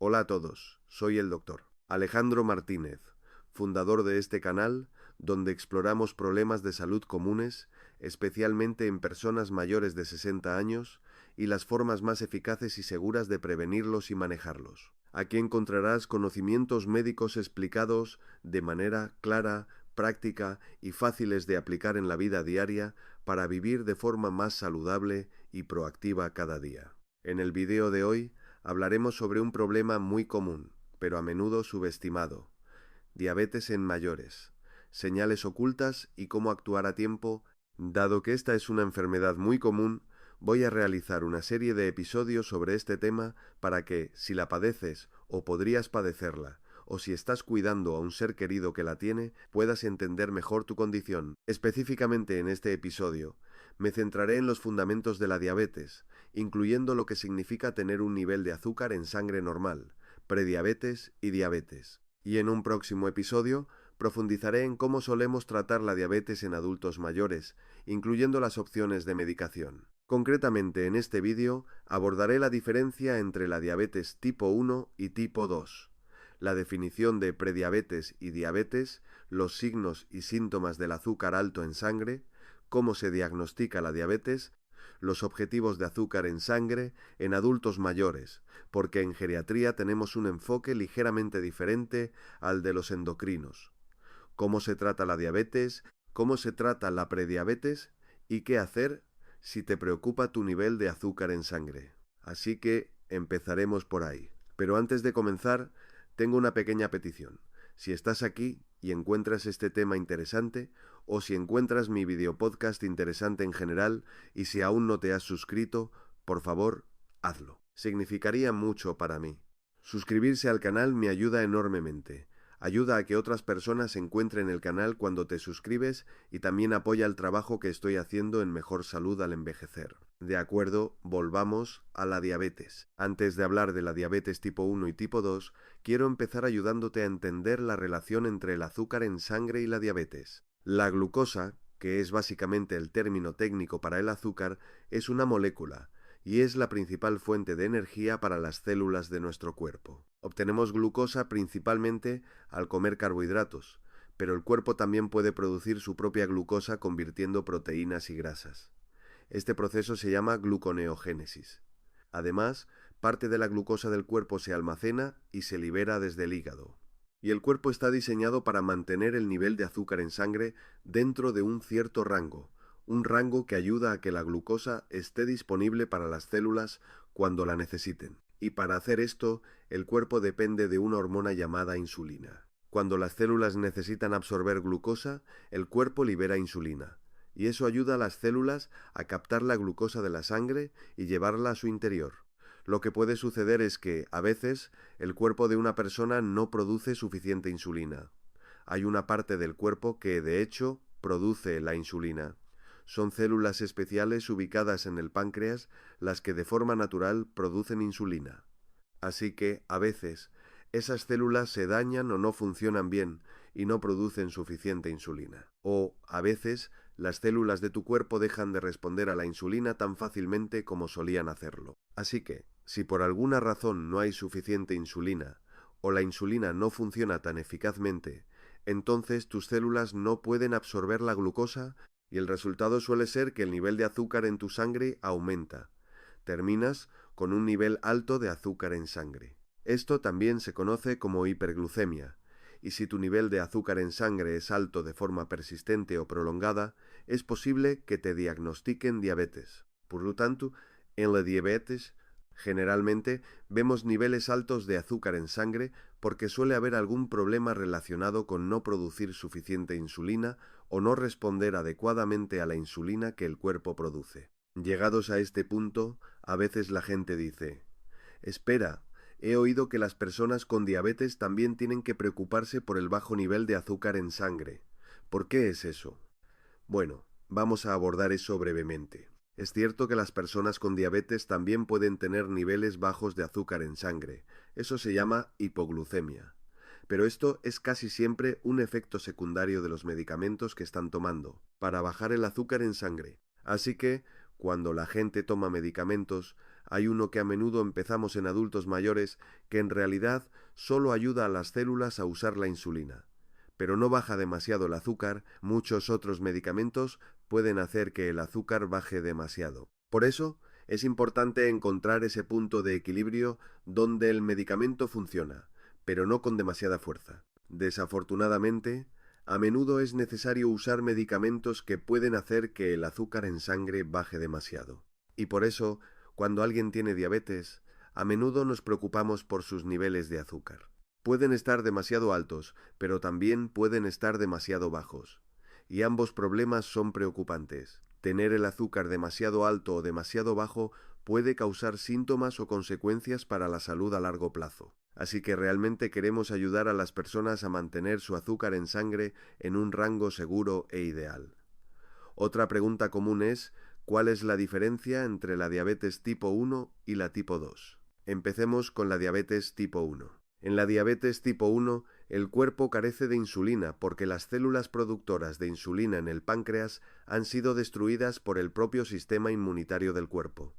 Hola a todos, soy el doctor Alejandro Martínez, fundador de este canal donde exploramos problemas de salud comunes, especialmente en personas mayores de 60 años, y las formas más eficaces y seguras de prevenirlos y manejarlos. Aquí encontrarás conocimientos médicos explicados de manera clara, práctica y fáciles de aplicar en la vida diaria para vivir de forma más saludable y proactiva cada día. En el video de hoy hablaremos sobre un problema muy común, pero a menudo subestimado: diabetes en mayores, señales ocultas y cómo actuar a tiempo. Dado que esta es una enfermedad muy común, voy a realizar una serie de episodios sobre este tema para que, si la padeces o podrías padecerla, o si estás cuidando a un ser querido que la tiene, puedas entender mejor tu condición. Específicamente en este episodio, me centraré en los fundamentos de la diabetes, incluyendo lo que significa tener un nivel de azúcar en sangre normal, prediabetes y diabetes. Y en un próximo episodio profundizaré en cómo solemos tratar la diabetes en adultos mayores, incluyendo las opciones de medicación. Concretamente en este vídeo abordaré la diferencia entre la diabetes tipo 1 y tipo 2, la definición de prediabetes y diabetes, los signos y síntomas del azúcar alto en sangre, cómo se diagnostica la diabetes, los objetivos de azúcar en sangre en adultos mayores, porque en geriatría tenemos un enfoque ligeramente diferente al de los endocrinos. Cómo se trata la diabetes, cómo se trata la prediabetes y qué hacer si te preocupa tu nivel de azúcar en sangre. Así que empezaremos por ahí. Pero antes de comenzar, tengo una pequeña petición. Si estás aquí y encuentras este tema interesante, o si encuentras mi videopodcast interesante en general, y si aún no te has suscrito, por favor, hazlo. Significaría mucho para mí. Suscribirse al canal me ayuda enormemente. Ayuda a que otras personas encuentren el canal cuando te suscribes y también apoya el trabajo que estoy haciendo en Mejor Salud al Envejecer. De acuerdo, volvamos a la diabetes. Antes de hablar de la diabetes tipo 1 y tipo 2, quiero empezar ayudándote a entender la relación entre el azúcar en sangre y la diabetes. La glucosa, que es básicamente el término técnico para el azúcar, es una molécula y es la principal fuente de energía para las células de nuestro cuerpo. Obtenemos glucosa principalmente al comer carbohidratos, pero el cuerpo también puede producir su propia glucosa convirtiendo proteínas y grasas. Este proceso se llama gluconeogénesis. Además, parte de la glucosa del cuerpo se almacena y se libera desde el hígado. Y el cuerpo está diseñado para mantener el nivel de azúcar en sangre dentro de un cierto rango, un rango que ayuda a que la glucosa esté disponible para las células cuando la necesiten. Y para hacer esto, el cuerpo depende de una hormona llamada insulina. Cuando las células necesitan absorber glucosa, el cuerpo libera insulina, y eso ayuda a las células a captar la glucosa de la sangre y llevarla a su interior. Lo que puede suceder es que, a veces, el cuerpo de una persona no produce suficiente insulina. Hay una parte del cuerpo que, de hecho, produce la insulina. Son células especiales ubicadas en el páncreas las que de forma natural producen insulina. Así que, a veces, esas células se dañan o no funcionan bien y no producen suficiente insulina. O, a veces, las células de tu cuerpo dejan de responder a la insulina tan fácilmente como solían hacerlo. Así que, si por alguna razón no hay suficiente insulina, o la insulina no funciona tan eficazmente, entonces tus células no pueden absorber la glucosa y el resultado suele ser que el nivel de azúcar en tu sangre aumenta. Terminas con un nivel alto de azúcar en sangre. Esto también se conoce como hiperglucemia, y si tu nivel de azúcar en sangre es alto de forma persistente o prolongada, es posible que te diagnostiquen diabetes. Por lo tanto, en la diabetes, generalmente vemos niveles altos de azúcar en sangre porque suele haber algún problema relacionado con no producir suficiente insulina o no responder adecuadamente a la insulina que el cuerpo produce. Llegados a este punto, a veces la gente dice: espera, he oído que las personas con diabetes también tienen que preocuparse por el bajo nivel de azúcar en sangre. ¿Por qué es eso? Bueno, vamos a abordar eso brevemente. Es cierto que las personas con diabetes también pueden tener niveles bajos de azúcar en sangre. Eso se llama hipoglucemia. Pero esto es casi siempre un efecto secundario de los medicamentos que están tomando para bajar el azúcar en sangre. Así que, cuando la gente toma medicamentos, Hay uno que a menudo empezamos en adultos mayores que en realidad solo ayuda a las células a usar la insulina, pero no baja demasiado el azúcar. Muchos otros medicamentos pueden hacer que el azúcar baje demasiado. Por eso, es importante encontrar ese punto de equilibrio donde el medicamento funciona, pero no con demasiada fuerza. Desafortunadamente, a menudo es necesario usar medicamentos que pueden hacer que el azúcar en sangre baje demasiado. Y por eso, cuando alguien tiene diabetes, a menudo nos preocupamos por sus niveles de azúcar. Pueden estar demasiado altos, pero también pueden estar demasiado bajos. Y ambos problemas son preocupantes. Tener el azúcar demasiado alto o demasiado bajo puede causar síntomas o consecuencias para la salud a largo plazo. Así que realmente queremos ayudar a las personas a mantener su azúcar en sangre en un rango seguro e ideal. Otra pregunta común es: ¿cuál es la diferencia entre la diabetes tipo 1 y la tipo 2? Empecemos con la diabetes tipo 1. En la diabetes tipo 1, el cuerpo carece de insulina porque las células productoras de insulina en el páncreas han sido destruidas por el propio sistema inmunitario del cuerpo.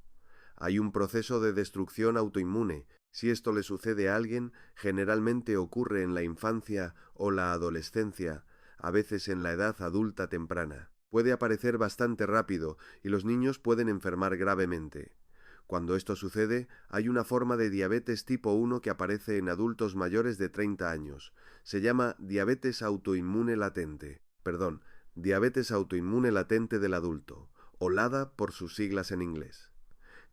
Hay un proceso de destrucción autoinmune. Si esto le sucede a alguien, generalmente ocurre en la infancia o la adolescencia, a veces en la edad adulta temprana. Puede aparecer bastante rápido y los niños pueden enfermar gravemente. Cuando esto sucede, hay una forma de diabetes tipo 1 que aparece en adultos mayores de 30 años. Se llama diabetes autoinmune latente. Diabetes autoinmune latente del adulto, o LADA por sus siglas en inglés.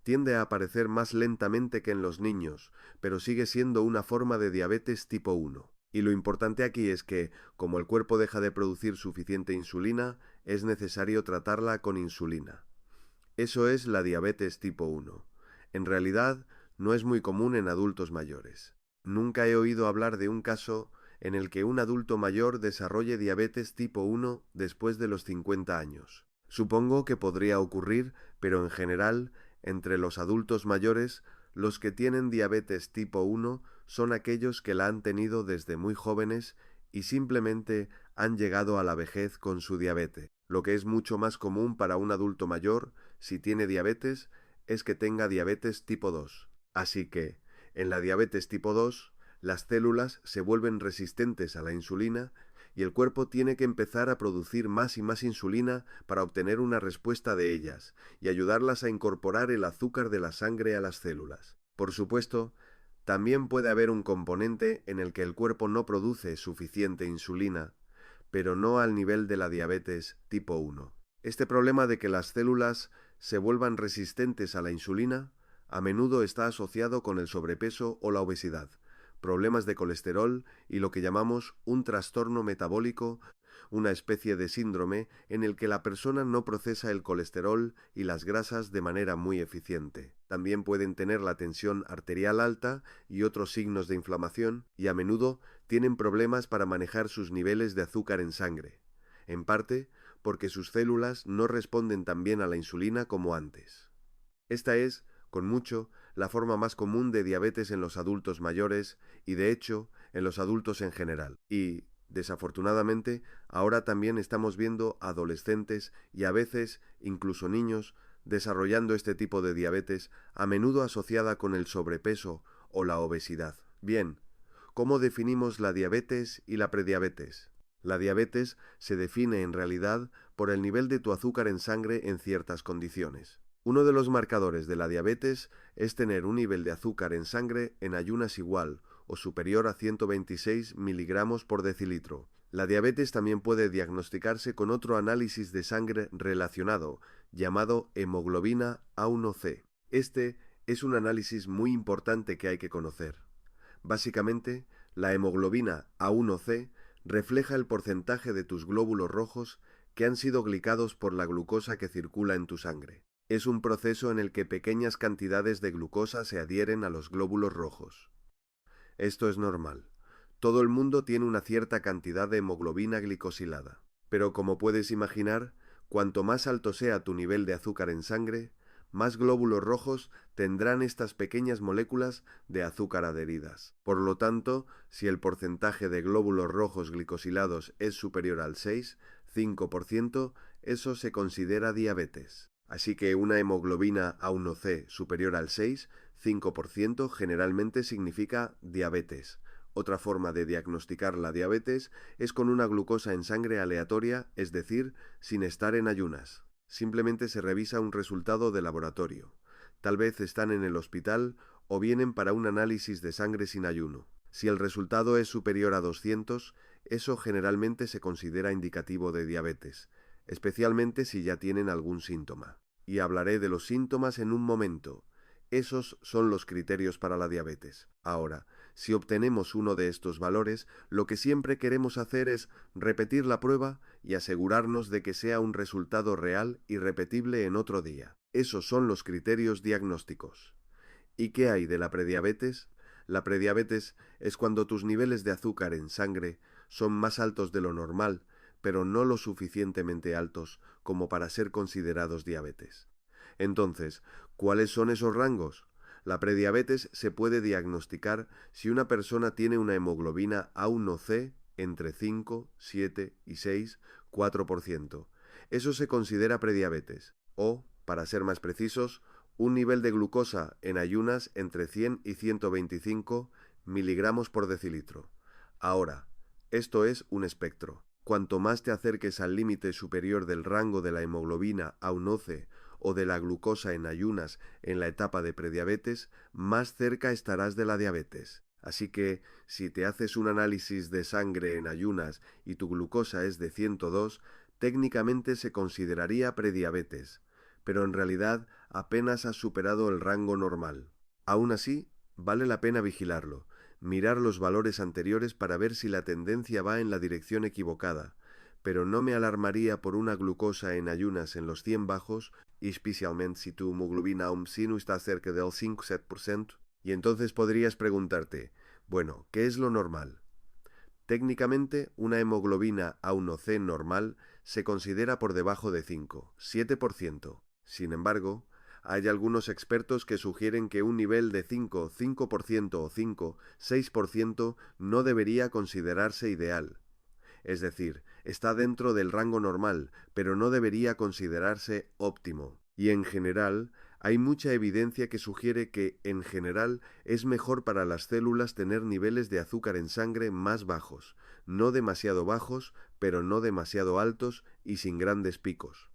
Tiende a aparecer más lentamente que en los niños, pero sigue siendo una forma de diabetes tipo 1. Y lo importante aquí es que, como el cuerpo deja de producir suficiente insulina, es necesario tratarla con insulina. Eso es la diabetes tipo 1. En realidad, no es muy común en adultos mayores. Nunca he oído hablar de un caso en el que un adulto mayor desarrolle diabetes tipo 1 después de los 50 años. Supongo que podría ocurrir, pero en general, entre los adultos mayores, los que tienen diabetes tipo 1 son aquellos que la han tenido desde muy jóvenes y simplemente han llegado a la vejez con su diabetes. Lo que es mucho más común para un adulto mayor, si tiene diabetes, es que tenga diabetes tipo 2. Así que, en la diabetes tipo 2, las células se vuelven resistentes a la insulina y el cuerpo tiene que empezar a producir más y más insulina para obtener una respuesta de ellas y ayudarlas a incorporar el azúcar de la sangre a las células. Por supuesto, también puede haber un componente en el que el cuerpo no produce suficiente insulina, pero no al nivel de la diabetes tipo 1. Este problema de que las células se vuelvan resistentes a la insulina a menudo está asociado con el sobrepeso o la obesidad, problemas de colesterol y lo que llamamos un trastorno metabólico, una especie de síndrome en el que la persona no procesa el colesterol y las grasas de manera muy eficiente. También pueden tener la tensión arterial alta y otros signos de inflamación, y a menudo tienen problemas para manejar sus niveles de azúcar en sangre, en parte porque sus células no responden tan bien a la insulina como antes. Esta es, con mucho, la forma más común de diabetes en los adultos mayores y, de hecho, en los adultos en general. Y, desafortunadamente, ahora también estamos viendo adolescentes y a veces incluso niños desarrollando este tipo de diabetes, a menudo asociada con el sobrepeso o la obesidad. Bien, ¿cómo definimos la diabetes y la prediabetes? La diabetes se define en realidad por el nivel de tu azúcar en sangre en ciertas condiciones. Uno de los marcadores de la diabetes es tener un nivel de azúcar en sangre en ayunas igual o superior a 126 miligramos por decilitro. La diabetes también puede diagnosticarse con otro análisis de sangre relacionado, llamado hemoglobina A1C. Este es un análisis muy importante que hay que conocer. Básicamente, la hemoglobina A1C refleja el porcentaje de tus glóbulos rojos que han sido glicados por la glucosa que circula en tu sangre. Es un proceso en el que pequeñas cantidades de glucosa se adhieren a los glóbulos rojos. Esto es normal. Todo el mundo tiene una cierta cantidad de hemoglobina glicosilada. Pero como puedes imaginar, cuanto más alto sea tu nivel de azúcar en sangre, más glóbulos rojos tendrán estas pequeñas moléculas de azúcar adheridas. Por lo tanto, si el porcentaje de glóbulos rojos glicosilados es superior al 5%, eso se considera diabetes. Así que una hemoglobina A1C superior al 6, 5% generalmente significa diabetes. Otra forma de diagnosticar la diabetes es con una glucosa en sangre aleatoria, es decir, sin estar en ayunas. Simplemente se revisa un resultado de laboratorio. Tal vez están en el hospital o vienen para un análisis de sangre sin ayuno. Si el resultado es superior a 200, eso generalmente se considera indicativo de diabetes, especialmente si ya tienen algún síntoma. Y hablaré de los síntomas en un momento. Esos son los criterios para la diabetes. Ahora, si obtenemos uno de estos valores, lo que siempre queremos hacer es repetir la prueba y asegurarnos de que sea un resultado real y repetible en otro día. Esos son los criterios diagnósticos. ¿Y qué hay de la prediabetes? La prediabetes es cuando tus niveles de azúcar en sangre son más altos de lo normal, pero no lo suficientemente altos como para ser considerados diabetes. Entonces, ¿cuáles son esos rangos? La prediabetes se puede diagnosticar si una persona tiene una hemoglobina A1C entre 5, 7 y 6, 4%. Eso se considera prediabetes, o, para ser más precisos, un nivel de glucosa en ayunas entre 100 y 125 miligramos por decilitro. Ahora, esto es un espectro. Cuanto más te acerques al límite superior del rango de la hemoglobina A1C o de la glucosa en ayunas en la etapa de prediabetes, más cerca estarás de la diabetes. Así que, si te haces un análisis de sangre en ayunas y tu glucosa es de 102, técnicamente se consideraría prediabetes, pero en realidad apenas has superado el rango normal. Aún así, vale la pena vigilarlo, mirar los valores anteriores para ver si la tendencia va en la dirección equivocada, pero no me alarmaría por una glucosa en ayunas en los 100 bajos, especialmente si tu hemoglobina A1C no está cerca del 5-7%, y entonces podrías preguntarte, bueno, ¿qué es lo normal? Técnicamente, una hemoglobina A1C normal se considera por debajo de 5, 7%. Sin embargo, hay algunos expertos que sugieren que un nivel de 5, 5% o 5, 6% no debería considerarse ideal. Es decir, está dentro del rango normal, pero no debería considerarse óptimo. Y en general, hay mucha evidencia que sugiere que, en general, es mejor para las células tener niveles de azúcar en sangre más bajos, no demasiado bajos, pero no demasiado altos y sin grandes picos.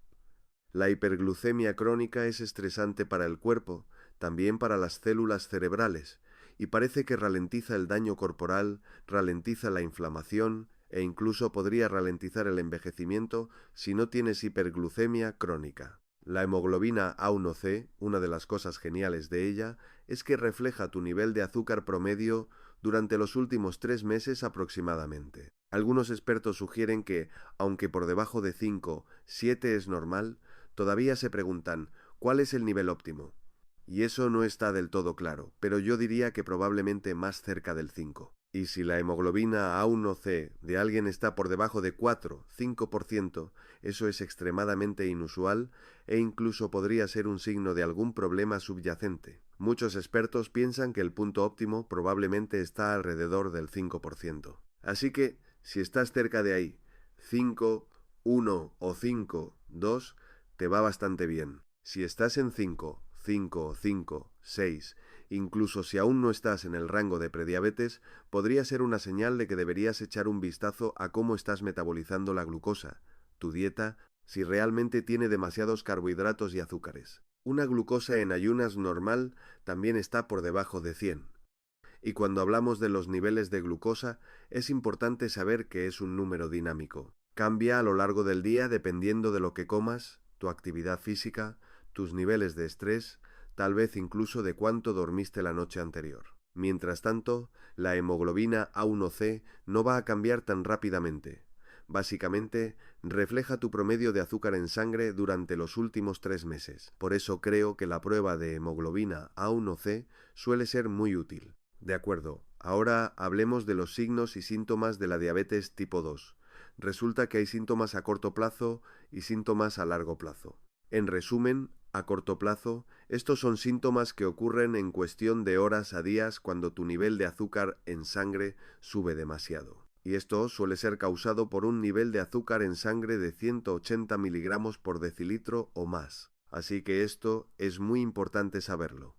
La hiperglucemia crónica es estresante para el cuerpo, también para las células cerebrales, y parece que ralentiza el daño corporal, ralentiza la inflamación e incluso podría ralentizar el envejecimiento si no tienes hiperglucemia crónica. La hemoglobina A1C, una de las cosas geniales de ella, es que refleja tu nivel de azúcar promedio durante los últimos 3 meses aproximadamente. Algunos expertos sugieren que, aunque por debajo de 5, 7 es normal, todavía se preguntan, ¿cuál es el nivel óptimo? Y eso no está del todo claro, pero yo diría que probablemente más cerca del 5. Y si la hemoglobina A1C de alguien está por debajo de 4, 5%, eso es extremadamente inusual e incluso podría ser un signo de algún problema subyacente. Muchos expertos piensan que el punto óptimo probablemente está alrededor del 5%. Así que, si estás cerca de ahí, 5, 1 o 5, 2, te va bastante bien. Si estás en 5, 5, 5, 6, incluso si aún no estás en el rango de prediabetes, podría ser una señal de que deberías echar un vistazo a cómo estás metabolizando la glucosa, tu dieta, si realmente tiene demasiados carbohidratos y azúcares. Una glucosa en ayunas normal también está por debajo de 100. Y cuando hablamos de los niveles de glucosa, es importante saber que es un número dinámico. Cambia a lo largo del día dependiendo de lo que comas, tu actividad física, tus niveles de estrés, tal vez incluso de cuánto dormiste la noche anterior. Mientras tanto, la hemoglobina A1C no va a cambiar tan rápidamente. Básicamente, refleja tu promedio de azúcar en sangre durante los últimos 3 meses. Por eso creo que la prueba de hemoglobina A1C suele ser muy útil. De acuerdo, ahora hablemos de los signos y síntomas de la diabetes tipo 2. Resulta que hay síntomas a corto plazo y síntomas a largo plazo. En resumen, a corto plazo, estos son síntomas que ocurren en cuestión de horas a días cuando tu nivel de azúcar en sangre sube demasiado. Y esto suele ser causado por un nivel de azúcar en sangre de 180 miligramos por decilitro o más. Así que esto es muy importante saberlo.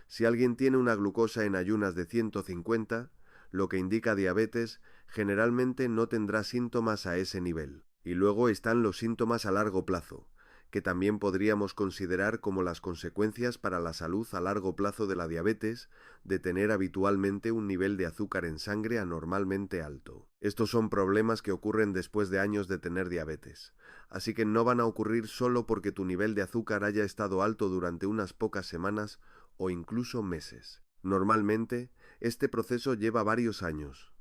Si alguien tiene una glucosa en ayunas de 150, lo que indica diabetes, generalmente no tendrá síntomas a ese nivel. Y luego están los síntomas a largo plazo, que también podríamos considerar como las consecuencias para la salud a largo plazo de la diabetes de tener habitualmente un nivel de azúcar en sangre anormalmente alto. Estos son problemas que ocurren después de años de tener diabetes, así que no van a ocurrir solo porque tu nivel de azúcar haya estado alto durante unas pocas semanas o incluso meses. Normalmente, este proceso lleva varios años.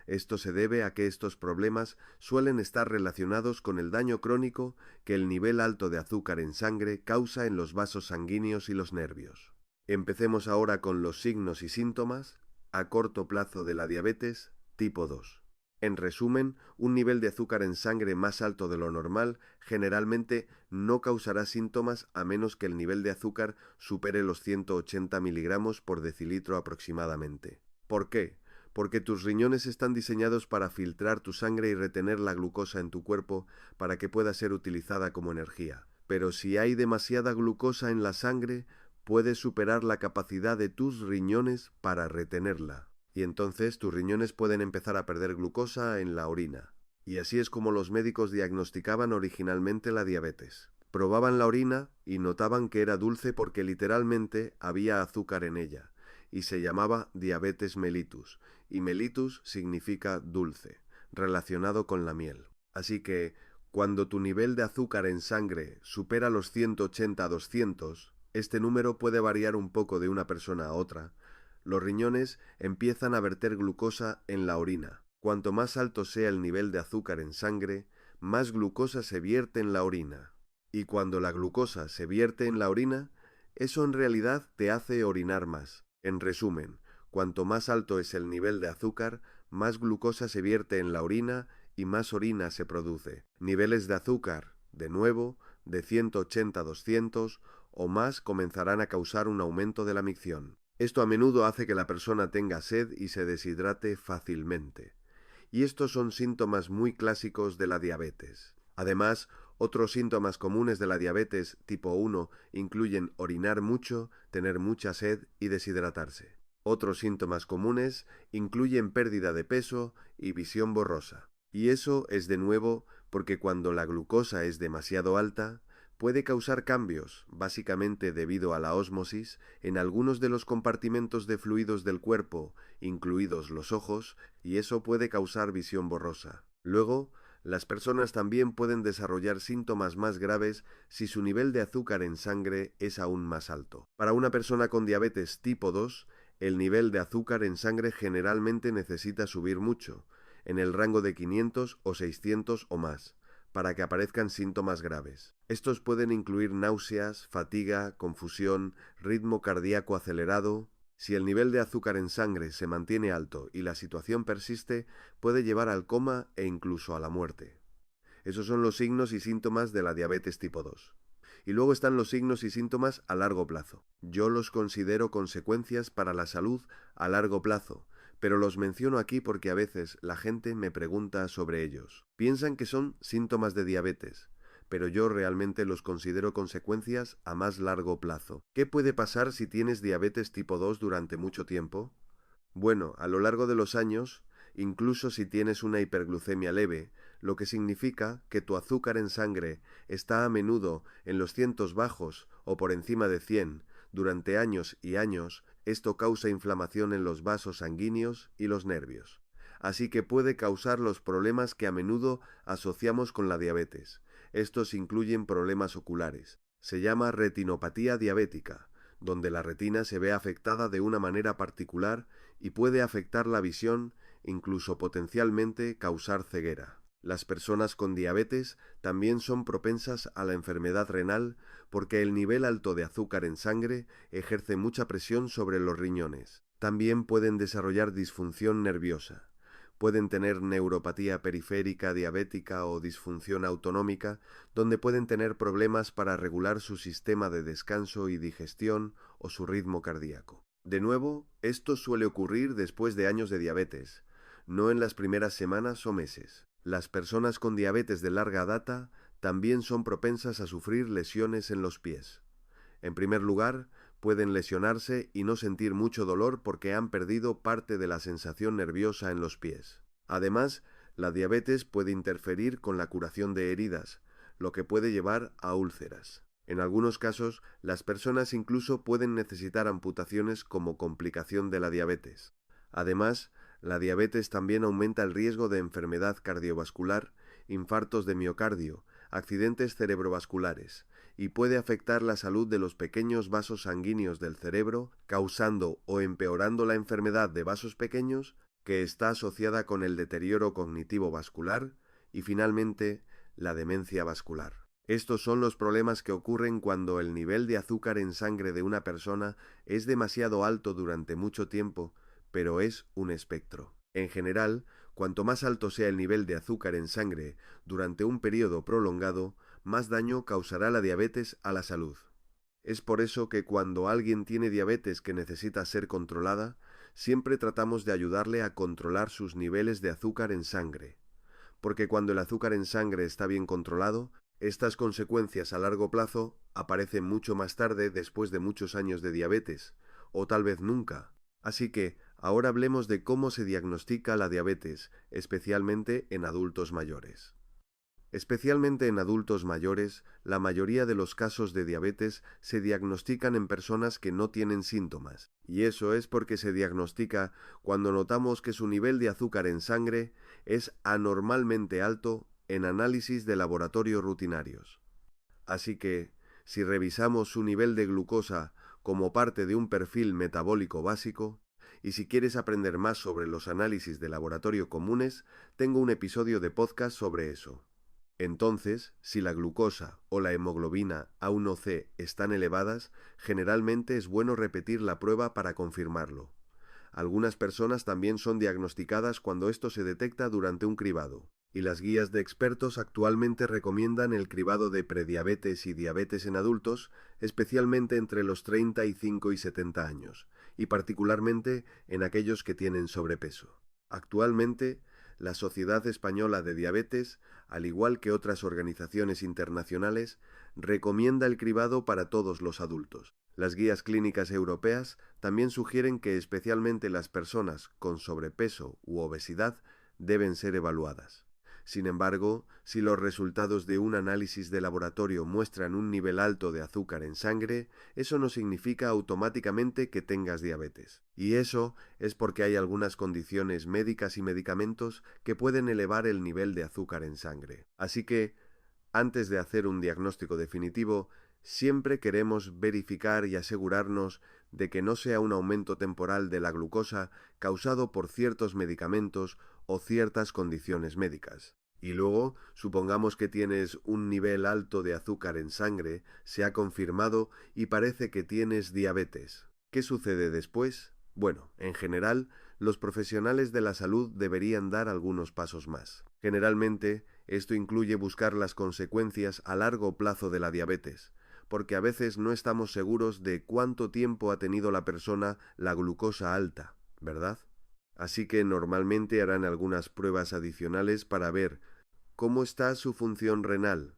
Esto se debe a que estos problemas suelen estar relacionados con el daño crónico que el nivel alto de azúcar en sangre causa en los vasos sanguíneos y los nervios. Empecemos ahora con los signos y síntomas a corto plazo de la diabetes tipo 2. En resumen, un nivel de azúcar en sangre más alto de lo normal generalmente no causará síntomas a menos que el nivel de azúcar supere los 180 miligramos por decilitro aproximadamente. ¿Por qué? Porque tus riñones están diseñados para filtrar tu sangre y retener la glucosa en tu cuerpo para que pueda ser utilizada como energía. Pero si hay demasiada glucosa en la sangre, puedes superar la capacidad de tus riñones para retenerla. Y entonces tus riñones pueden empezar a perder glucosa en la orina. Y así es como los médicos diagnosticaban originalmente la diabetes. Probaban la orina y notaban que era dulce porque literalmente había azúcar en ella, y se llamaba diabetes mellitus, y mellitus significa dulce, relacionado con la miel. Así que, cuando tu nivel de azúcar en sangre supera los 180 a 200, este número puede variar un poco de una persona a otra, los riñones empiezan a verter glucosa en la orina. Cuanto más alto sea el nivel de azúcar en sangre, más glucosa se vierte en la orina. Y cuando la glucosa se vierte en la orina, eso en realidad te hace orinar más. En resumen, cuanto más alto es el nivel de azúcar, más glucosa se vierte en la orina y más orina se produce. Niveles de azúcar, de nuevo, de 180 a 200 o más comenzarán a causar un aumento de la micción. Esto a menudo hace que la persona tenga sed y se deshidrate fácilmente. Y estos son síntomas muy clásicos de la diabetes. Además, otros síntomas comunes de la diabetes tipo 1 incluyen orinar mucho, tener mucha sed y deshidratarse. Otros síntomas comunes incluyen pérdida de peso y visión borrosa. Y eso es de nuevo porque cuando la glucosa es demasiado alta, puede causar cambios, básicamente debido a la ósmosis, en algunos de los compartimentos de fluidos del cuerpo, incluidos los ojos, y eso puede causar visión borrosa. Luego, las personas también pueden desarrollar síntomas más graves si su nivel de azúcar en sangre es aún más alto. Para una persona con diabetes tipo 2, el nivel de azúcar en sangre generalmente necesita subir mucho, en el rango de 500 o 600 o más, para que aparezcan síntomas graves. Estos pueden incluir náuseas, fatiga, confusión, ritmo cardíaco acelerado. Si el nivel de azúcar en sangre se mantiene alto y la situación persiste, puede llevar al coma e incluso a la muerte. Esos son los signos y síntomas de la diabetes tipo 2. Y luego están los signos y síntomas a largo plazo. Yo los considero consecuencias para la salud a largo plazo, pero los menciono aquí porque a veces la gente me pregunta sobre ellos. Piensan que son síntomas de diabetes, pero yo realmente los considero consecuencias a más largo plazo. ¿Qué puede pasar si tienes diabetes tipo 2 durante mucho tiempo? Bueno, a lo largo de los años, incluso si tienes una hiperglucemia leve, lo que significa que tu azúcar en sangre está a menudo en los cientos bajos o por encima de 100, durante años y años, esto causa inflamación en los vasos sanguíneos y los nervios. Así que puede causar los problemas que a menudo asociamos con la diabetes. Estos incluyen problemas oculares. Se llama retinopatía diabética, donde la retina se ve afectada de una manera particular y puede afectar la visión, incluso potencialmente causar ceguera. Las personas con diabetes también son propensas a la enfermedad renal porque el nivel alto de azúcar en sangre ejerce mucha presión sobre los riñones. También pueden desarrollar disfunción nerviosa. Pueden tener neuropatía periférica diabética o disfunción autonómica, donde pueden tener problemas para regular su sistema de descanso y digestión o su ritmo cardíaco. De nuevo, esto suele ocurrir después de años de diabetes, no en las primeras semanas o meses. Las personas con diabetes de larga data también son propensas a sufrir lesiones en los pies. En primer lugar, pueden lesionarse y no sentir mucho dolor porque han perdido parte de la sensación nerviosa en los pies. Además, la diabetes puede interferir con la curación de heridas, lo que puede llevar a úlceras. En algunos casos, las personas incluso pueden necesitar amputaciones como complicación de la diabetes. Además, la diabetes también aumenta el riesgo de enfermedad cardiovascular, infartos de miocardio, accidentes cerebrovasculares, y puede afectar la salud de los pequeños vasos sanguíneos del cerebro, causando o empeorando la enfermedad de vasos pequeños, que está asociada con el deterioro cognitivo vascular, y finalmente, la demencia vascular. Estos son los problemas que ocurren cuando el nivel de azúcar en sangre de una persona es demasiado alto durante mucho tiempo, pero es un espectro. En general, cuanto más alto sea el nivel de azúcar en sangre durante un periodo prolongado, más daño causará la diabetes a la salud. Es por eso que cuando alguien tiene diabetes que necesita ser controlada, siempre tratamos de ayudarle a controlar sus niveles de azúcar en sangre. Porque cuando el azúcar en sangre está bien controlado, estas consecuencias a largo plazo aparecen mucho más tarde después de muchos años de diabetes, o tal vez nunca. Así que, ahora hablemos de cómo se diagnostica la diabetes, especialmente en adultos mayores. Especialmente en adultos mayores, la mayoría de los casos de diabetes se diagnostican en personas que no tienen síntomas, y eso es porque se diagnostica cuando notamos que su nivel de azúcar en sangre es anormalmente alto en análisis de laboratorio rutinarios. Así que, si revisamos su nivel de glucosa como parte de un perfil metabólico básico, y si quieres aprender más sobre los análisis de laboratorio comunes, tengo un episodio de podcast sobre eso. Entonces, si la glucosa o la hemoglobina A1C están elevadas, generalmente es bueno repetir la prueba para confirmarlo. Algunas personas también son diagnosticadas cuando esto se detecta durante un cribado, y las guías de expertos actualmente recomiendan el cribado de prediabetes y diabetes en adultos, especialmente entre los 35 y 70 años, y particularmente en aquellos que tienen sobrepeso. Actualmente, la Sociedad Española de Diabetes, al igual que otras organizaciones internacionales, recomienda el cribado para todos los adultos. Las guías clínicas europeas también sugieren que especialmente las personas con sobrepeso u obesidad deben ser evaluadas. Sin embargo, si los resultados de un análisis de laboratorio muestran un nivel alto de azúcar en sangre, eso no significa automáticamente que tengas diabetes. Y eso es porque hay algunas condiciones médicas y medicamentos que pueden elevar el nivel de azúcar en sangre. Así que, antes de hacer un diagnóstico definitivo, siempre queremos verificar y asegurarnos de que no sea un aumento temporal de la glucosa causado por ciertos medicamentos o ciertas condiciones médicas. Y luego, supongamos que tienes un nivel alto de azúcar en sangre, se ha confirmado y parece que tienes diabetes. ¿Qué sucede después? Bueno, en general, los profesionales de la salud deberían dar algunos pasos más. Generalmente, esto incluye buscar las consecuencias a largo plazo de la diabetes, porque a veces no estamos seguros de cuánto tiempo ha tenido la persona la glucosa alta, ¿verdad? Así que normalmente harán algunas pruebas adicionales para ver cómo está su función renal.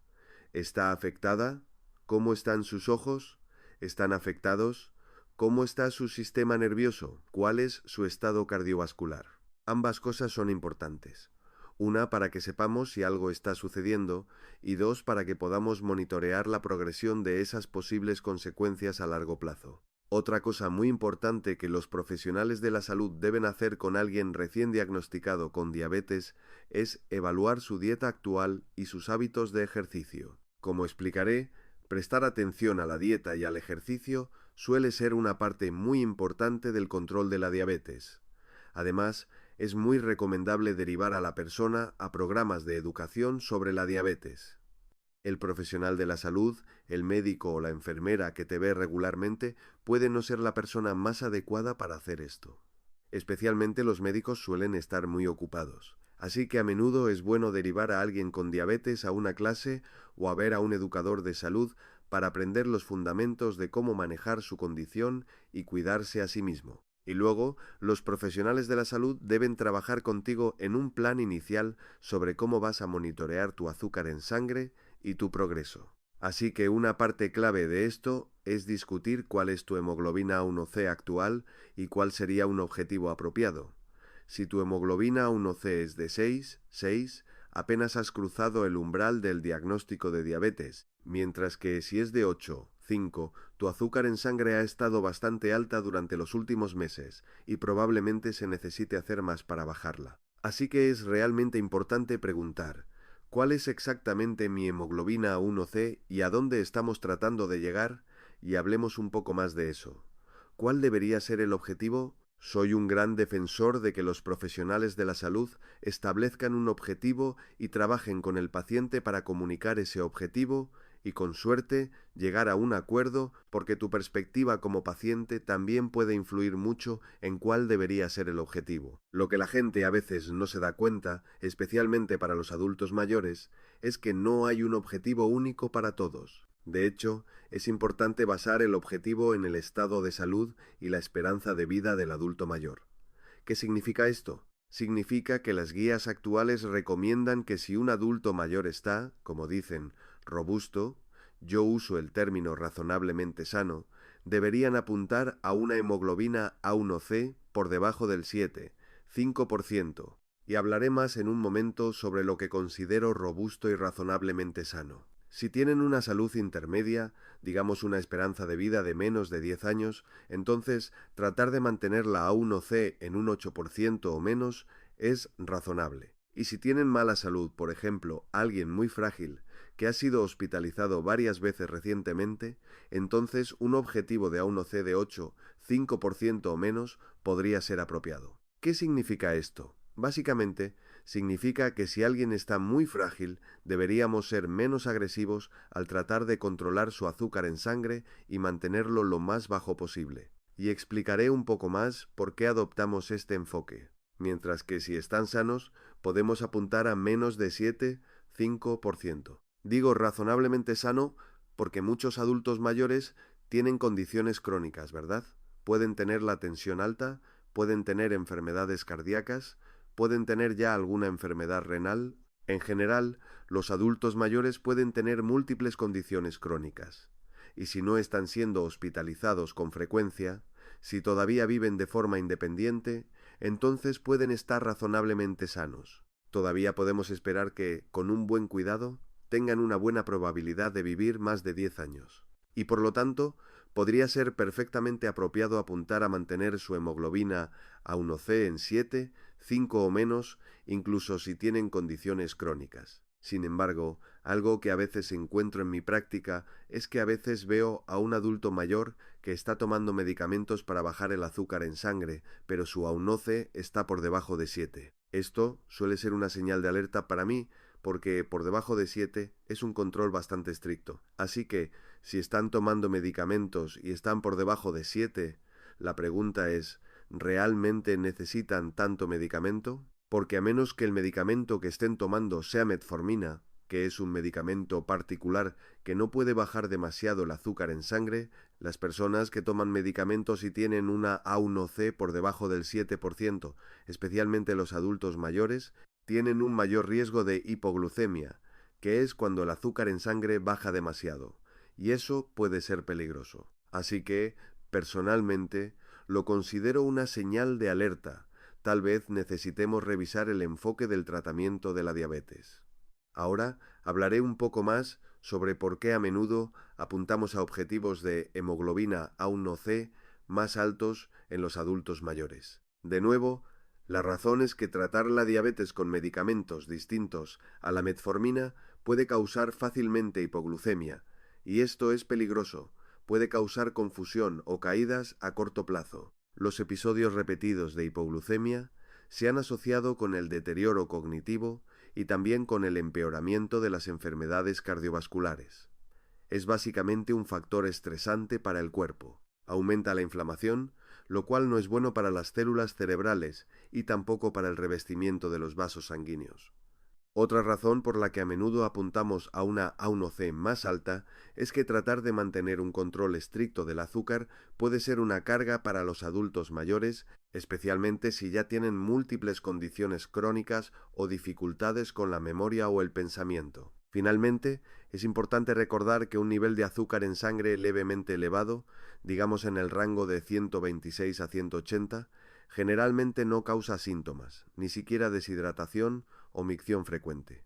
¿Está afectada? ¿Cómo están sus ojos? ¿Están afectados? ¿Cómo está su sistema nervioso? ¿Cuál es su estado cardiovascular? Ambas cosas son importantes. Una, para que sepamos si algo está sucediendo, y dos, para que podamos monitorear la progresión de esas posibles consecuencias a largo plazo. Otra cosa muy importante que los profesionales de la salud deben hacer con alguien recién diagnosticado con diabetes es evaluar su dieta actual y sus hábitos de ejercicio. Como explicaré, prestar atención a la dieta y al ejercicio suele ser una parte muy importante del control de la diabetes. Además, es muy recomendable derivar a la persona a programas de educación sobre la diabetes. El profesional de la salud, el médico o la enfermera que te ve regularmente puede no ser la persona más adecuada para hacer esto. Especialmente los médicos suelen estar muy ocupados. Así que a menudo es bueno derivar a alguien con diabetes a una clase o a ver a un educador de salud para aprender los fundamentos de cómo manejar su condición y cuidarse a sí mismo. Y luego, los profesionales de la salud deben trabajar contigo en un plan inicial sobre cómo vas a monitorear tu azúcar en sangre y tu progreso. Así que una parte clave de esto es discutir cuál es tu hemoglobina A1C actual y cuál sería un objetivo apropiado. Si tu hemoglobina A1C es de 6, apenas has cruzado el umbral del diagnóstico de diabetes, mientras que si es de 8, tu azúcar en sangre ha estado bastante alta durante los últimos meses y probablemente se necesite hacer más para bajarla. Así que es realmente importante preguntar: ¿cuál es exactamente mi hemoglobina A1C y a dónde estamos tratando de llegar? Y hablemos un poco más de eso. ¿Cuál debería ser el objetivo? Soy un gran defensor de que los profesionales de la salud establezcan un objetivo y trabajen con el paciente para comunicar ese objetivo y, con suerte, llegar a un acuerdo, porque tu perspectiva como paciente también puede influir mucho en cuál debería ser el objetivo. Lo que la gente a veces no se da cuenta, especialmente para los adultos mayores, es que no hay un objetivo único para todos. De hecho, es importante basar el objetivo en el estado de salud y la esperanza de vida del adulto mayor. ¿Qué significa esto? Significa que las guías actuales recomiendan que si un adulto mayor está, como dicen, robusto, yo uso el término razonablemente sano, deberían apuntar a una hemoglobina A1C por debajo del 5%, y hablaré más en un momento sobre lo que considero robusto y razonablemente sano. Si tienen una salud intermedia, digamos una esperanza de vida de menos de 10 años, entonces tratar de mantener la A1C en un 8% o menos es razonable. Y si tienen mala salud, por ejemplo, alguien muy frágil que ha sido hospitalizado varias veces recientemente, entonces un objetivo de A1C de 5% o menos podría ser apropiado. ¿Qué significa esto? Básicamente, significa que si alguien está muy frágil, deberíamos ser menos agresivos al tratar de controlar su azúcar en sangre y mantenerlo lo más bajo posible. Y explicaré un poco más por qué adoptamos este enfoque. Mientras que si están sanos, podemos apuntar a menos de 5%. Digo razonablemente sano porque muchos adultos mayores tienen condiciones crónicas, ¿verdad? Pueden tener la tensión alta, pueden tener enfermedades cardíacas, pueden tener ya alguna enfermedad renal. En general, los adultos mayores pueden tener múltiples condiciones crónicas. Y si no están siendo hospitalizados con frecuencia, si todavía viven de forma independiente, entonces pueden estar razonablemente sanos. Todavía podemos esperar que, con un buen cuidado, tengan una buena probabilidad de vivir más de 10 años. Y por lo tanto, podría ser perfectamente apropiado apuntar a mantener su hemoglobina A1C en 5 o menos, incluso si tienen condiciones crónicas. Sin embargo, algo que a veces encuentro en mi práctica es que a veces veo a un adulto mayor que está tomando medicamentos para bajar el azúcar en sangre, pero su A1C está por debajo de 7. Esto suele ser una señal de alerta para mí, porque por debajo de 7 es un control bastante estricto. Así que, si están tomando medicamentos y están por debajo de 7, la pregunta es: ¿realmente necesitan tanto medicamento? Porque a menos que el medicamento que estén tomando sea metformina, que es un medicamento particular que no puede bajar demasiado el azúcar en sangre, las personas que toman medicamentos y tienen una A1C por debajo del 7%, especialmente los adultos mayores, tienen un mayor riesgo de hipoglucemia, que es cuando el azúcar en sangre baja demasiado, y eso puede ser peligroso. Así que, personalmente, lo considero una señal de alerta. Tal vez necesitemos revisar el enfoque del tratamiento de la diabetes. Ahora hablaré un poco más sobre por qué a menudo apuntamos a objetivos de hemoglobina A1C más altos en los adultos mayores. De nuevo, la razón es que tratar la diabetes con medicamentos distintos a la metformina puede causar fácilmente hipoglucemia, y esto es peligroso, puede causar confusión o caídas a corto plazo. Los episodios repetidos de hipoglucemia se han asociado con el deterioro cognitivo y también con el empeoramiento de las enfermedades cardiovasculares. Es básicamente un factor estresante para el cuerpo. Aumenta la inflamación, lo cual no es bueno para las células cerebrales y tampoco para el revestimiento de los vasos sanguíneos. Otra razón por la que a menudo apuntamos a una A1C más alta es que tratar de mantener un control estricto del azúcar puede ser una carga para los adultos mayores, especialmente si ya tienen múltiples condiciones crónicas o dificultades con la memoria o el pensamiento. Finalmente, es importante recordar que un nivel de azúcar en sangre levemente elevado, digamos en el rango de 126 a 180, generalmente no causa síntomas, ni siquiera deshidratación o micción frecuente.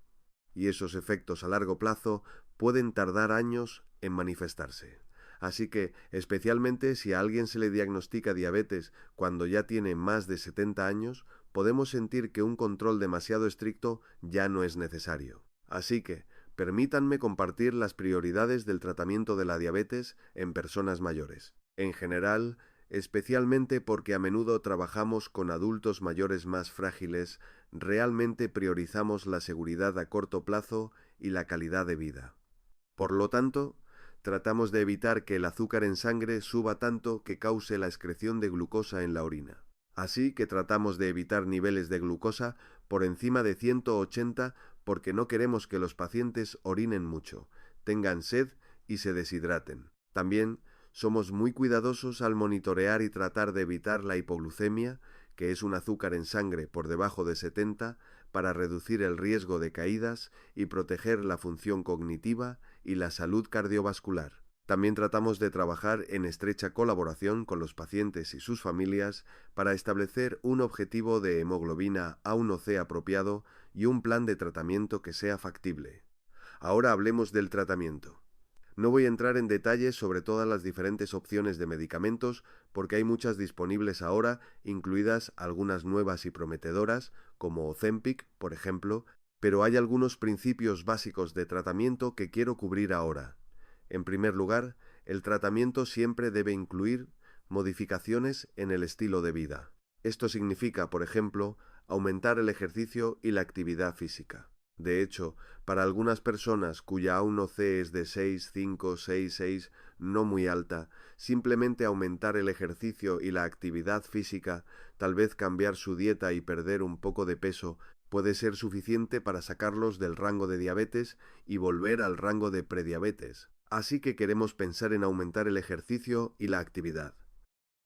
Y esos efectos a largo plazo pueden tardar años en manifestarse. Así que, especialmente si a alguien se le diagnostica diabetes cuando ya tiene más de 70 años, podemos sentir que un control demasiado estricto ya no es necesario. Así que, permítanme compartir las prioridades del tratamiento de la diabetes en personas mayores. En general, especialmente porque a menudo trabajamos con adultos mayores más frágiles, realmente priorizamos la seguridad a corto plazo y la calidad de vida. Por lo tanto, tratamos de evitar que el azúcar en sangre suba tanto que cause la excreción de glucosa en la orina. Así que tratamos de evitar niveles de glucosa por encima de 180 porque no queremos que los pacientes orinen mucho, tengan sed y se deshidraten. También somos muy cuidadosos al monitorear y tratar de evitar la hipoglucemia, que es un azúcar en sangre por debajo de 70, para reducir el riesgo de caídas y proteger la función cognitiva y la salud cardiovascular. También tratamos de trabajar en estrecha colaboración con los pacientes y sus familias para establecer un objetivo de hemoglobina A1C apropiado y un plan de tratamiento que sea factible. Ahora hablemos del tratamiento. No voy a entrar en detalles sobre todas las diferentes opciones de medicamentos porque hay muchas disponibles ahora, incluidas algunas nuevas y prometedoras, como Ozempic, por ejemplo, pero hay algunos principios básicos de tratamiento que quiero cubrir ahora. En primer lugar, el tratamiento siempre debe incluir modificaciones en el estilo de vida. Esto significa, por ejemplo, aumentar el ejercicio y la actividad física. De hecho, para algunas personas cuya A1C es de 6, 5, 6, 6, no muy alta, simplemente aumentar el ejercicio y la actividad física, tal vez cambiar su dieta y perder un poco de peso, puede ser suficiente para sacarlos del rango de diabetes y volver al rango de prediabetes. Así que queremos pensar en aumentar el ejercicio y la actividad.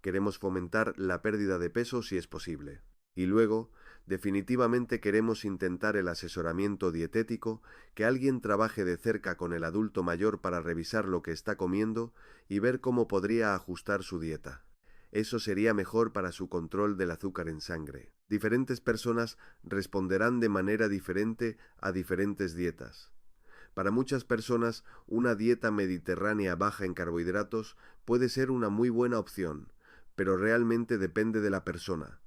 Queremos fomentar la pérdida de peso si es posible. Y luego, definitivamente queremos intentar el asesoramiento dietético, que alguien trabaje de cerca con el adulto mayor para revisar lo que está comiendo y ver cómo podría ajustar su dieta. Eso sería mejor para su control del azúcar en sangre. Diferentes personas responderán de manera diferente a diferentes dietas. Para muchas personas, una dieta mediterránea baja en carbohidratos puede ser una muy buena opción, pero realmente depende de la persona.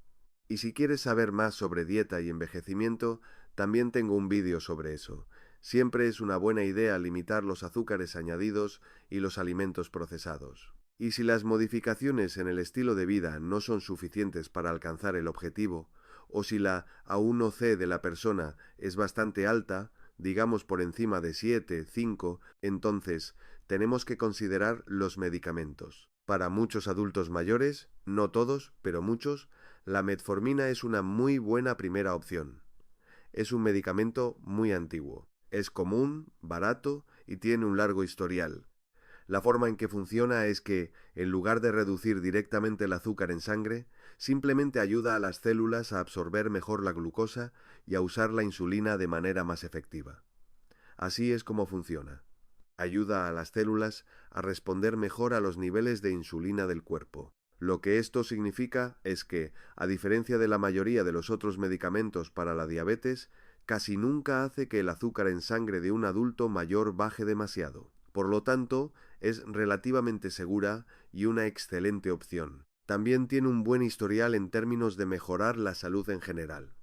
Y si quieres saber más sobre dieta y envejecimiento, también tengo un vídeo sobre eso. Siempre es una buena idea limitar los azúcares añadidos y los alimentos procesados. Y si las modificaciones en el estilo de vida no son suficientes para alcanzar el objetivo, o si la A1C de la persona es bastante alta, digamos por encima de 7, 5, entonces tenemos que considerar los medicamentos. Para muchos adultos mayores, no todos, pero muchos, la metformina es una muy buena primera opción. Es un medicamento muy antiguo. Es común, barato y tiene un largo historial. La forma en que funciona es que, en lugar de reducir directamente el azúcar en sangre, simplemente ayuda a las células a absorber mejor la glucosa y a usar la insulina de manera más efectiva. Así es como funciona. Ayuda a las células a responder mejor a los niveles de insulina del cuerpo. Lo que esto significa es que, a diferencia de la mayoría de los otros medicamentos para la diabetes, casi nunca hace que el azúcar en sangre de un adulto mayor baje demasiado. Por lo tanto, es relativamente segura y una excelente opción. También tiene un buen historial en términos de mejorar la salud en general.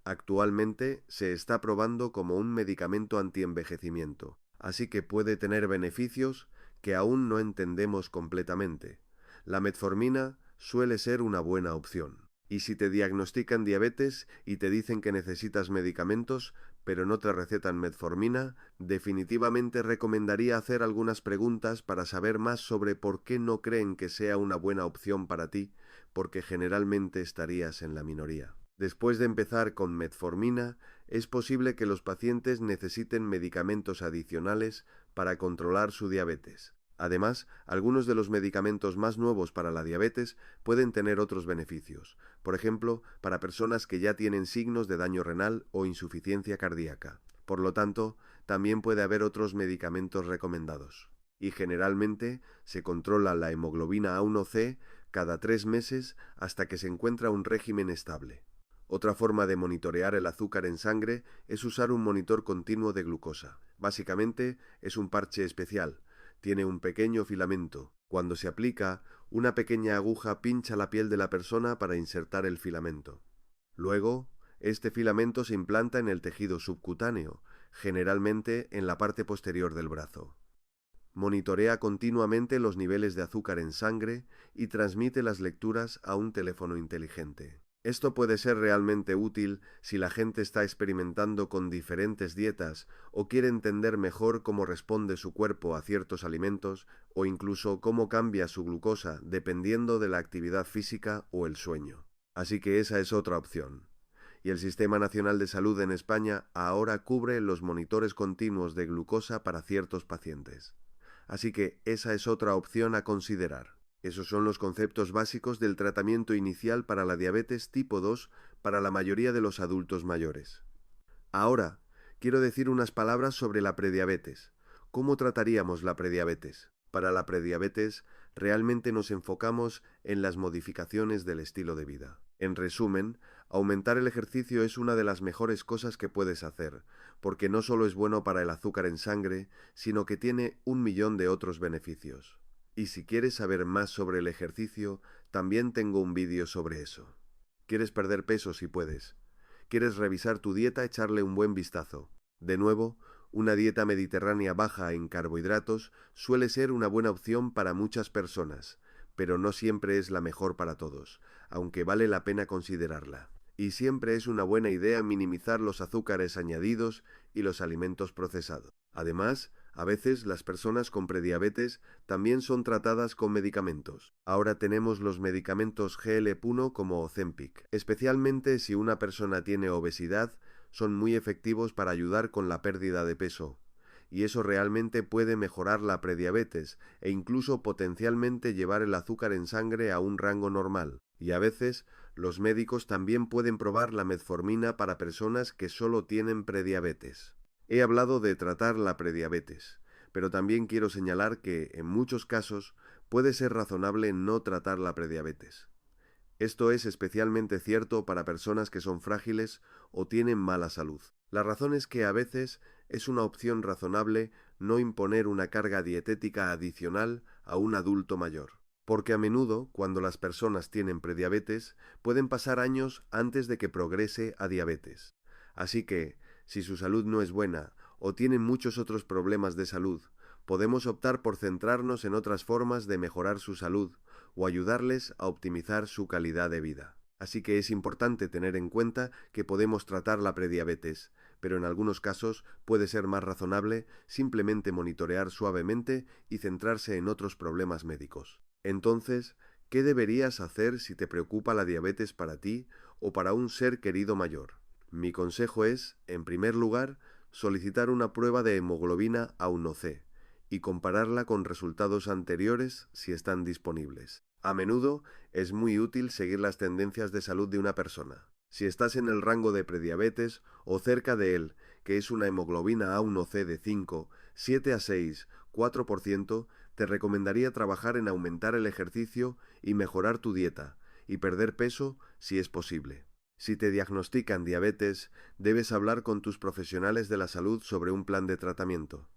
Actualmente se está probando como un medicamento antienvejecimiento, así que puede tener beneficios que aún no entendemos completamente. La metformina suele ser una buena opción. Y si te diagnostican diabetes y te dicen que necesitas medicamentos, pero no te recetan metformina, definitivamente recomendaría hacer algunas preguntas para saber más sobre por qué no creen que sea una buena opción para ti, porque generalmente estarías en la minoría. Después de empezar con metformina, es posible que los pacientes necesiten medicamentos adicionales para controlar su diabetes. Además, algunos de los medicamentos más nuevos para la diabetes pueden tener otros beneficios, por ejemplo, para personas que ya tienen signos de daño renal o insuficiencia cardíaca. Por lo tanto, también puede haber otros medicamentos recomendados. Y generalmente se controla la hemoglobina A1C cada 3 meses hasta que se encuentra un régimen estable. Otra forma de monitorear el azúcar en sangre es usar un monitor continuo de glucosa. Básicamente es un parche especial. Tiene un pequeño filamento. Cuando se aplica, una pequeña aguja pincha la piel de la persona para insertar el filamento. Luego, este filamento se implanta en el tejido subcutáneo, generalmente en la parte posterior del brazo. Monitorea continuamente los niveles de azúcar en sangre y transmite las lecturas a un teléfono inteligente. Esto puede ser realmente útil si la gente está experimentando con diferentes dietas o quiere entender mejor cómo responde su cuerpo a ciertos alimentos o incluso cómo cambia su glucosa dependiendo de la actividad física o el sueño. Así que esa es otra opción. Y el Sistema Nacional de Salud en España ahora cubre los monitores continuos de glucosa para ciertos pacientes. Así que esa es otra opción a considerar. Esos son los conceptos básicos del tratamiento inicial para la diabetes tipo 2 para la mayoría de los adultos mayores. Ahora, quiero decir unas palabras sobre la prediabetes. ¿Cómo trataríamos la prediabetes? Para la prediabetes, realmente nos enfocamos en las modificaciones del estilo de vida. En resumen, aumentar el ejercicio es una de las mejores cosas que puedes hacer, porque no solo es bueno para el azúcar en sangre, sino que tiene 1.000.000 de otros beneficios. Y si quieres saber más sobre el ejercicio, también tengo un vídeo sobre eso. ¿Quieres perder peso si puedes? ¿Quieres revisar tu dieta? Echarle un buen vistazo. De nuevo, una dieta mediterránea baja en carbohidratos suele ser una buena opción para muchas personas, pero no siempre es la mejor para todos, aunque vale la pena considerarla. Y siempre es una buena idea minimizar los azúcares añadidos y los alimentos procesados. Además, a veces las personas con prediabetes también son tratadas con medicamentos. Ahora tenemos los medicamentos GLP-1 como Ozempic. Especialmente si una persona tiene obesidad, son muy efectivos para ayudar con la pérdida de peso. Y eso realmente puede mejorar la prediabetes e incluso potencialmente llevar el azúcar en sangre a un rango normal. Y a veces, los médicos también pueden probar la metformina para personas que solo tienen prediabetes. He hablado de tratar la prediabetes, pero también quiero señalar que, en muchos casos, puede ser razonable no tratar la prediabetes. Esto es especialmente cierto para personas que son frágiles o tienen mala salud. La razón es que a veces es una opción razonable no imponer una carga dietética adicional a un adulto mayor. Porque a menudo, cuando las personas tienen prediabetes, pueden pasar años antes de que progrese a diabetes. Así que, si su salud no es buena o tienen muchos otros problemas de salud, podemos optar por centrarnos en otras formas de mejorar su salud o ayudarles a optimizar su calidad de vida. Así que es importante tener en cuenta que podemos tratar la prediabetes, pero en algunos casos puede ser más razonable simplemente monitorear suavemente y centrarse en otros problemas médicos. Entonces, ¿qué deberías hacer si te preocupa la diabetes para ti o para un ser querido mayor? Mi consejo es, en primer lugar, solicitar una prueba de hemoglobina A1C y compararla con resultados anteriores si están disponibles. A menudo es muy útil seguir las tendencias de salud de una persona. Si estás en el rango de prediabetes o cerca de él, que es una hemoglobina A1C de 5, 7 a 6, 4%, te recomendaría trabajar en aumentar el ejercicio y mejorar tu dieta, y perder peso si es posible. Si te diagnostican diabetes, debes hablar con tus profesionales de la salud sobre un plan de tratamiento.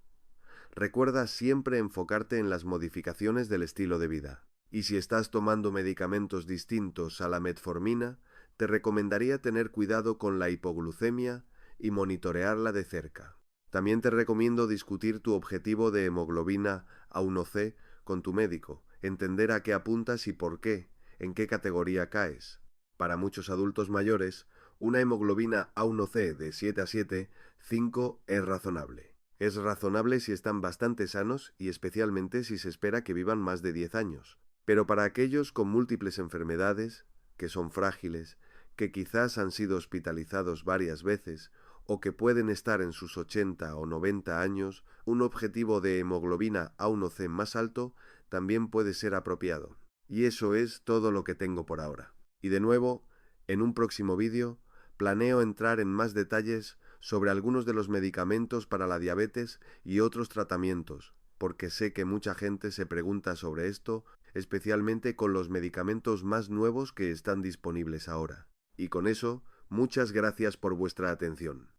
Recuerda siempre enfocarte en las modificaciones del estilo de vida. Y si estás tomando medicamentos distintos a la metformina, te recomendaría tener cuidado con la hipoglucemia y monitorearla de cerca. También te recomiendo discutir tu objetivo de hemoglobina A1C con tu médico, entender a qué apuntas y por qué, en qué categoría caes. Para muchos adultos mayores, una hemoglobina A1C de 7 a 7, 5 es razonable. Es razonable si están bastante sanos y especialmente si se espera que vivan más de 10 años. Pero para aquellos con múltiples enfermedades, que son frágiles, que quizás han sido hospitalizados varias veces o que pueden estar en sus 80 o 90 años, un objetivo de hemoglobina A1C más alto también puede ser apropiado. Y eso es todo lo que tengo por ahora. Y de nuevo, en un próximo vídeo, planeo entrar en más detalles sobre algunos de los medicamentos para la diabetes y otros tratamientos, porque sé que mucha gente se pregunta sobre esto, especialmente con los medicamentos más nuevos que están disponibles ahora. Y con eso, muchas gracias por vuestra atención.